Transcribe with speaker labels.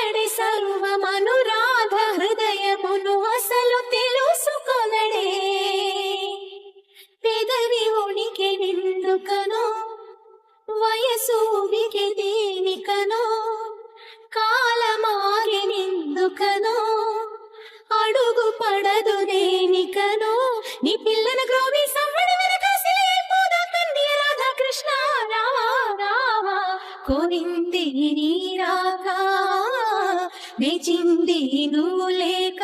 Speaker 1: ఇతడి సర్వమనురాధ హృదయమును అసలు తెలుసుకొనడే. పెదవి ఉనికి నిందుకనో వయసు ఉనికి దేనికనో కాలమాగి నిందుకనో అడుగు పడదు దేనికనో నీ పిల్లన గ్రోవి సవ్వడి వెనకాసిలేపోదా తండ్రి రాధాకృష్ణ రావా రావా కోరింది నీ రాక వేచింది నువ్వు లేక